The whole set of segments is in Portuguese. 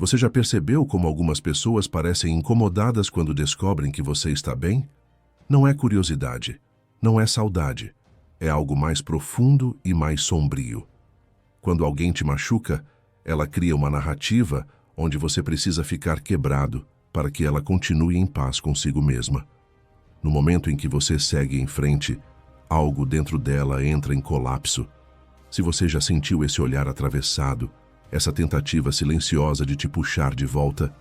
Você já percebeu como algumas pessoas parecem incomodadas quando descobrem que você está bem? Não é curiosidade, não é saudade. É algo mais profundo e mais sombrio. Quando alguém te machuca, ela cria uma narrativa onde você precisa ficar quebrado para que ela continue em paz consigo mesma. No momento em que você segue em frente, algo dentro dela entra em colapso. Se você já sentiu esse olhar atravessado, essa tentativa silenciosa de te puxar de volta,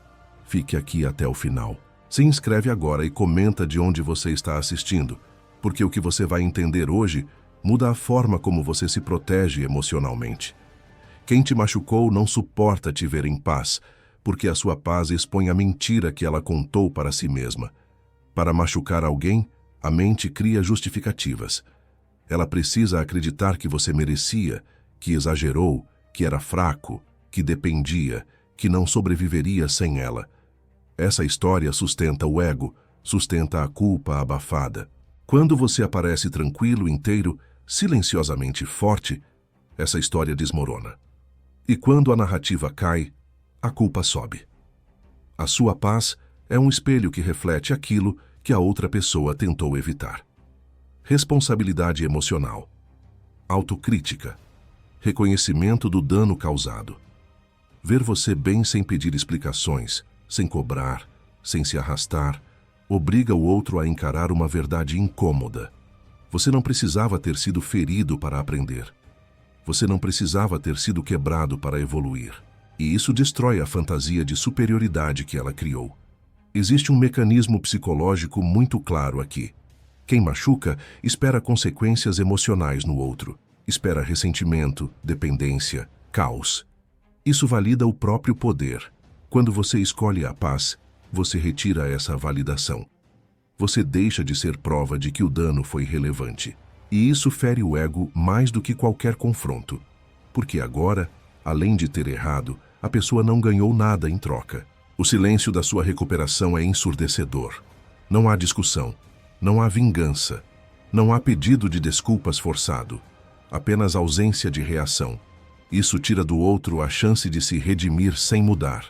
fique aqui até o final. Se inscreve agora e comenta de onde você está assistindo, porque o que você vai entender hoje muda a forma como você se protege emocionalmente. Quem te machucou não suporta te ver em paz, porque a sua paz expõe a mentira que ela contou para si mesma. Para machucar alguém, a mente cria justificativas. Ela precisa acreditar que você merecia, que exagerou, que era fraco, que dependia, que não sobreviveria sem ela. Essa história sustenta o ego, sustenta a culpa abafada. Quando você aparece tranquilo, inteiro, silenciosamente forte, essa história desmorona. E quando a narrativa cai, a culpa sobe. A sua paz é um espelho que reflete aquilo que a outra pessoa tentou evitar. Responsabilidade emocional, autocrítica, reconhecimento do dano causado. Ver você bem sem pedir explicações, sem cobrar, sem se arrastar, obriga o outro a encarar uma verdade incômoda. Você não precisava ter sido ferido para aprender. Você não precisava ter sido quebrado para evoluir. E isso destrói a fantasia de superioridade que ela criou. Existe um mecanismo psicológico muito claro aqui. Quem machuca espera consequências emocionais no outro. Espera ressentimento, dependência, caos. Isso valida o próprio poder. Quando você escolhe a paz, você retira essa validação. Você deixa de ser prova de que o dano foi relevante. E isso fere o ego mais do que qualquer confronto. Porque agora, além de ter errado, a pessoa não ganhou nada em troca. O silêncio da sua recuperação é ensurdecedor. Não há discussão, não há vingança, não há pedido de desculpas forçado, apenas ausência de reação. Isso tira do outro a chance de se redimir sem mudar.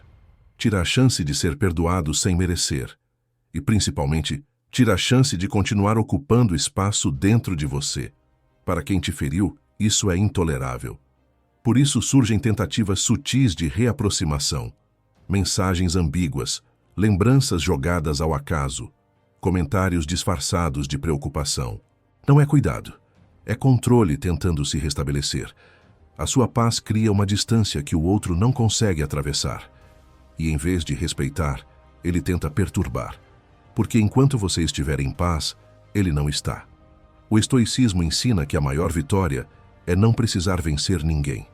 Tira a chance de ser perdoado sem merecer. E, principalmente, tira a chance de continuar ocupando espaço dentro de você. Para quem te feriu, isso é intolerável. Por isso surgem tentativas sutis de reaproximação, mensagens ambíguas, lembranças jogadas ao acaso, comentários disfarçados de preocupação. Não é cuidado, é controle tentando se restabelecer. A sua paz cria uma distância que o outro não consegue atravessar. E em vez de respeitar, ele tenta perturbar. Porque enquanto você estiver em paz, ele não está. O estoicismo ensina que a maior vitória é não precisar vencer ninguém.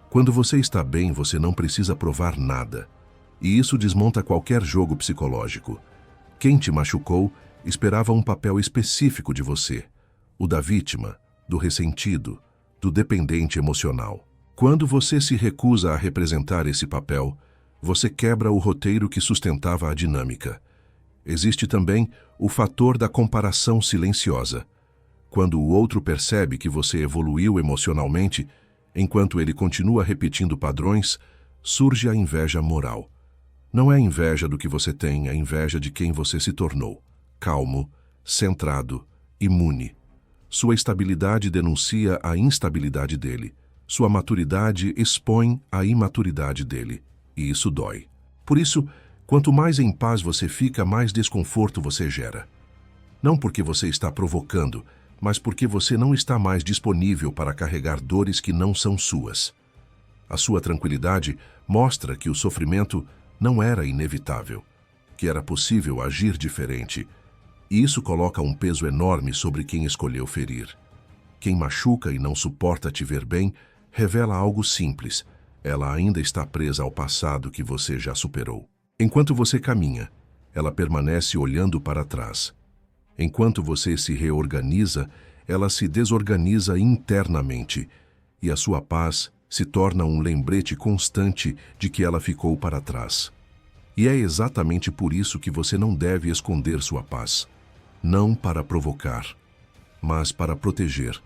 Quando você está bem, você não precisa provar nada. E isso desmonta qualquer jogo psicológico. Quem te machucou esperava um papel específico de você, o da vítima, do ressentido, do dependente emocional. Quando você se recusa a representar esse papel, você quebra o roteiro que sustentava a dinâmica. Existe também o fator da comparação silenciosa. Quando o outro percebe que você evoluiu emocionalmente, enquanto ele continua repetindo padrões, surge a inveja moral. Não é inveja do que você tem, é inveja de quem você se tornou. Calmo, centrado, imune. Sua estabilidade denuncia a instabilidade dele. Sua maturidade expõe a imaturidade dele. E isso dói. Por isso, quanto mais em paz você fica, mais desconforto você gera. Não porque você está provocando, mas porque você não está mais disponível para carregar dores que não são suas. A sua tranquilidade mostra que o sofrimento não era inevitável, que era possível agir diferente. E isso coloca um peso enorme sobre quem escolheu ferir. Quem machuca e não suporta te ver bem, revela algo simples. Ela ainda está presa ao passado que você já superou. Enquanto você caminha, ela permanece olhando para trás. Enquanto você se reorganiza, ela se desorganiza internamente, e a sua paz se torna um lembrete constante de que ela ficou para trás. E é exatamente por isso que você não deve esconder sua paz. Não para provocar, mas para proteger.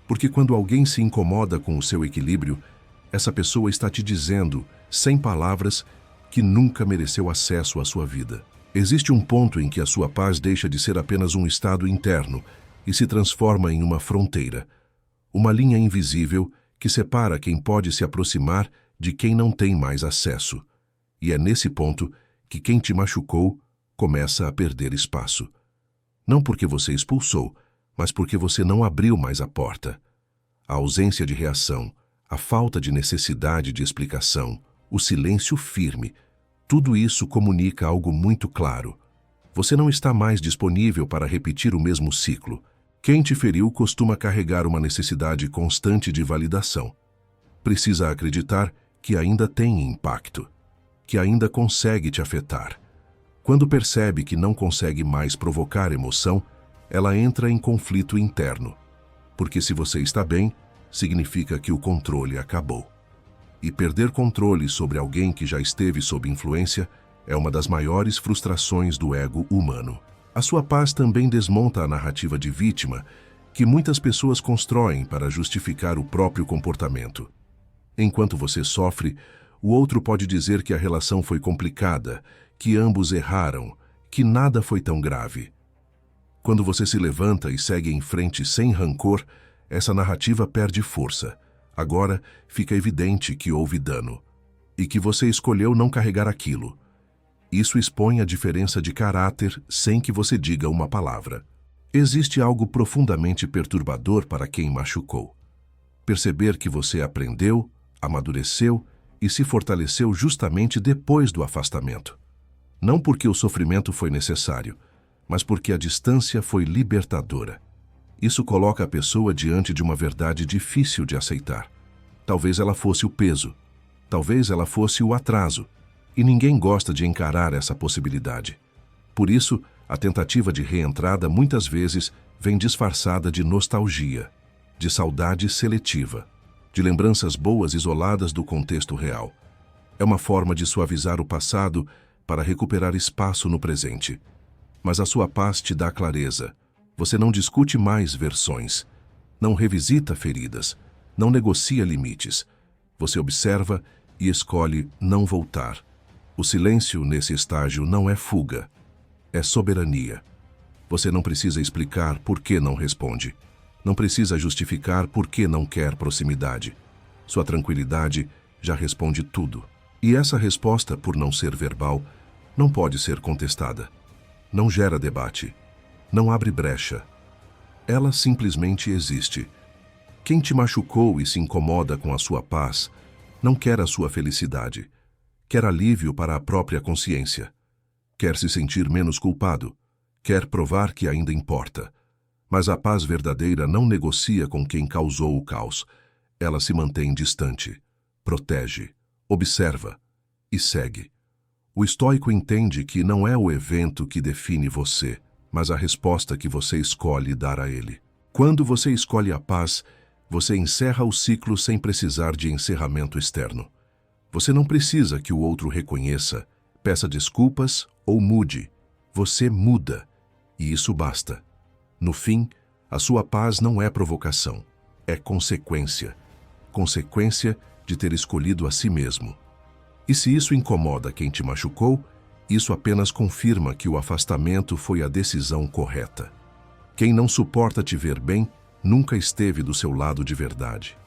Porque quando alguém se incomoda com o seu equilíbrio, essa pessoa está te dizendo, sem palavras, que nunca mereceu acesso à sua vida. Existe um ponto em que a sua paz deixa de ser apenas um estado interno e se transforma em uma fronteira, uma linha invisível que separa quem pode se aproximar de quem não tem mais acesso. E é nesse ponto que quem te machucou começa a perder espaço. Não porque você expulsou, mas porque você não abriu mais a porta. A ausência de reação, a falta de necessidade de explicação, o silêncio firme, tudo isso comunica algo muito claro. Você não está mais disponível para repetir o mesmo ciclo. Quem te feriu costuma carregar uma necessidade constante de validação. Precisa acreditar que ainda tem impacto, que ainda consegue te afetar. Quando percebe que não consegue mais provocar emoção, ela entra em conflito interno. Porque se você está bem, significa que o controle acabou. E perder controle sobre alguém que já esteve sob influência é uma das maiores frustrações do ego humano. A sua paz também desmonta a narrativa de vítima que muitas pessoas constroem para justificar o próprio comportamento. Enquanto você sofre, o outro pode dizer que a relação foi complicada, que ambos erraram, que nada foi tão grave. Quando você se levanta e segue em frente sem rancor, essa narrativa perde força. Agora fica evidente que houve dano e que você escolheu não carregar aquilo. Isso expõe a diferença de caráter sem que você diga uma palavra. Existe algo profundamente perturbador para quem machucou. Perceber que você aprendeu, amadureceu e se fortaleceu justamente depois do afastamento. Não porque o sofrimento foi necessário, mas porque a distância foi libertadora. Isso coloca a pessoa diante de uma verdade difícil de aceitar. Talvez ela fosse o peso, talvez ela fosse o atraso, e ninguém gosta de encarar essa possibilidade. Por isso, a tentativa de reentrada muitas vezes vem disfarçada de nostalgia, de saudade seletiva, de lembranças boas isoladas do contexto real. É uma forma de suavizar o passado para recuperar espaço no presente. Mas a sua paz te dá clareza. Você não discute mais versões, não revisita feridas, não negocia limites. Você observa e escolhe não voltar. O silêncio nesse estágio não é fuga, é soberania. Você não precisa explicar por que não responde. Não precisa justificar por que não quer proximidade. Sua tranquilidade já responde tudo. E essa resposta, por não ser verbal, não pode ser contestada. Não gera debate. Não abre brecha. Ela simplesmente existe. Quem te machucou e se incomoda com a sua paz, não quer a sua felicidade. Quer alívio para a própria consciência. Quer se sentir menos culpado. Quer provar que ainda importa. Mas a paz verdadeira não negocia com quem causou o caos. Ela se mantém distante, protege, observa e segue. O estoico entende que não é o evento que define você, mas a resposta que você escolhe dar a ele. Quando você escolhe a paz, você encerra o ciclo sem precisar de encerramento externo. Você não precisa que o outro reconheça, peça desculpas ou mude. Você muda, e isso basta. No fim, a sua paz não é provocação, é consequência. Consequência de ter escolhido a si mesmo. E se isso incomoda quem te machucou, isso apenas confirma que o afastamento foi a decisão correta. Quem não suporta te ver bem, nunca esteve do seu lado de verdade.